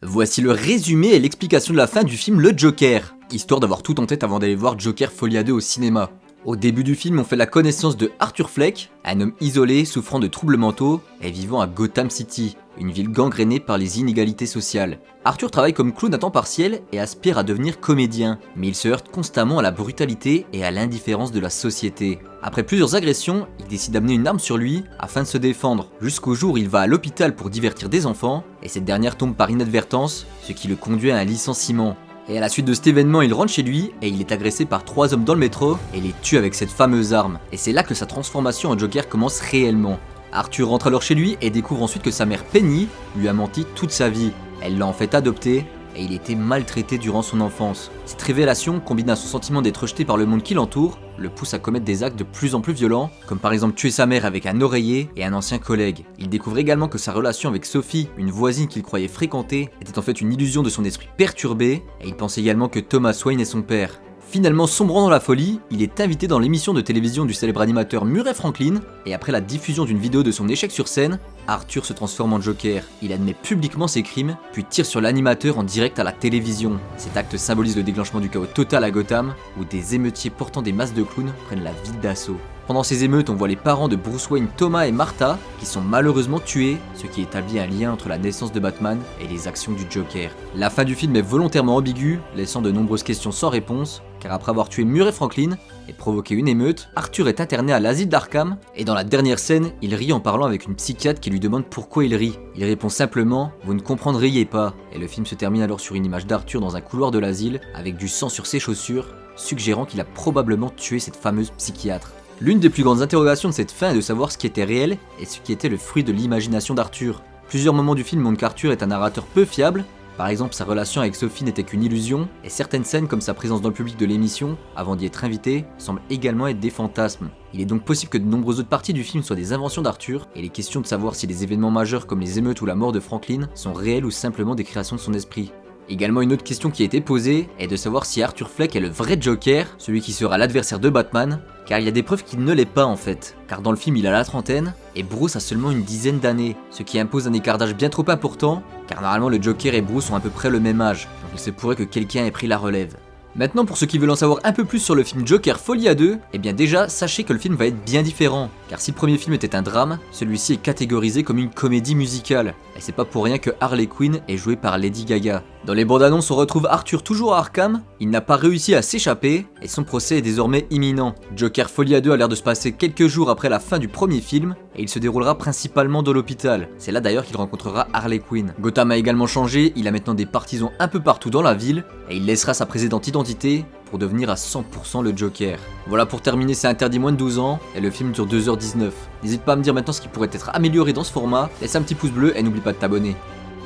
Voici le résumé et l'explication de la fin du film Le Joker, histoire d'avoir tout en tête avant d'aller voir Joker Folie à 2 au cinéma. Au début du film, on fait la connaissance de Arthur Fleck, un homme isolé, souffrant de troubles mentaux et vivant à Gotham City, une ville gangrénée par les inégalités sociales. Arthur travaille comme clown à temps partiel et aspire à devenir comédien, mais il se heurte constamment à la brutalité et à l'indifférence de la société. Après plusieurs agressions, il décide d'amener une arme sur lui afin de se défendre, jusqu'au jour où il va à l'hôpital pour divertir des enfants, et cette dernière tombe par inadvertance, ce qui le conduit à un licenciement. Et à la suite de cet événement, il rentre chez lui et il est agressé par 3 hommes dans le métro et les tue avec cette fameuse arme. Et c'est là que sa transformation en Joker commence réellement. Arthur rentre alors chez lui et découvre ensuite que sa mère Penny lui a menti toute sa vie. Elle l'a en fait adopté et il était maltraité durant son enfance. Cette révélation, combinée à son sentiment d'être rejeté par le monde qui l'entoure, le pousse à commettre des actes de plus en plus violents, comme par exemple tuer sa mère avec un oreiller et un ancien collègue. Il découvre également que sa relation avec Sophie, une voisine qu'il croyait fréquenter, était en fait une illusion de son esprit perturbé, et il pense également que Thomas Wayne est son père. Finalement, sombrant dans la folie, il est invité dans l'émission de télévision du célèbre animateur Murray Franklin, et après la diffusion d'une vidéo de son échec sur scène, Arthur se transforme en Joker. Il admet publiquement ses crimes, puis tire sur l'animateur en direct à la télévision. Cet acte symbolise le déclenchement du chaos total à Gotham, où des émeutiers portant des masques de clowns prennent la ville d'assaut. Pendant ces émeutes, on voit les parents de Bruce Wayne, Thomas et Martha, qui sont malheureusement tués, ce qui établit un lien entre la naissance de Batman et les actions du Joker. La fin du film est volontairement ambiguë, laissant de nombreuses questions sans réponse, car après avoir tué Murray Franklin et provoqué une émeute, Arthur est interné à l'asile d'Arkham, et dans la dernière scène, il rit en parlant avec une psychiatre qui lui demande pourquoi il rit. Il répond simplement « Vous ne comprendriez pas », et le film se termine alors sur une image d'Arthur dans un couloir de l'asile, avec du sang sur ses chaussures, suggérant qu'il a probablement tué cette fameuse psychiatre. L'une des plus grandes interrogations de cette fin est de savoir ce qui était réel et ce qui était le fruit de l'imagination d'Arthur. Plusieurs moments du film montrent qu'Arthur est un narrateur peu fiable, par exemple sa relation avec Sophie n'était qu'une illusion, et certaines scènes comme sa présence dans le public de l'émission, avant d'y être invité, semblent également être des fantasmes. Il est donc possible que de nombreuses autres parties du film soient des inventions d'Arthur, et les questions de savoir si les événements majeurs comme les émeutes ou la mort de Franklin sont réels ou simplement des créations de son esprit. Également, une autre question qui a été posée est de savoir si Arthur Fleck est le vrai Joker, celui qui sera l'adversaire de Batman, car il y a des preuves qu'il ne l'est pas en fait, car dans le film il a la trentaine, et Bruce a seulement une dizaine d'années, ce qui impose un écart d'âge bien trop important, car normalement le Joker et Bruce ont à peu près le même âge, donc il se pourrait que quelqu'un ait pris la relève. Maintenant, pour ceux qui veulent en savoir un peu plus sur le film Joker Folie à 2, eh bien déjà, sachez que le film va être bien différent, car si le premier film était un drame, celui-ci est catégorisé comme une comédie musicale, et c'est pas pour rien que Harley Quinn est jouée par Lady Gaga. Dans les bandes annonces, on retrouve Arthur toujours à Arkham, il n'a pas réussi à s'échapper, et son procès est désormais imminent. Joker Folie à 2 a l'air de se passer quelques jours après la fin du premier film, et il se déroulera principalement dans l'hôpital. C'est là d'ailleurs qu'il rencontrera Harley Quinn. Gotham a également changé, il a maintenant des partisans un peu partout dans la ville, et il laissera sa précédente identité pour devenir à 100% le Joker. Voilà, pour terminer, c'est interdit moins de 12 ans, et le film dure 2h19. N'hésite pas à me dire maintenant ce qui pourrait être amélioré dans ce format, laisse un petit pouce bleu et n'oublie pas de t'abonner.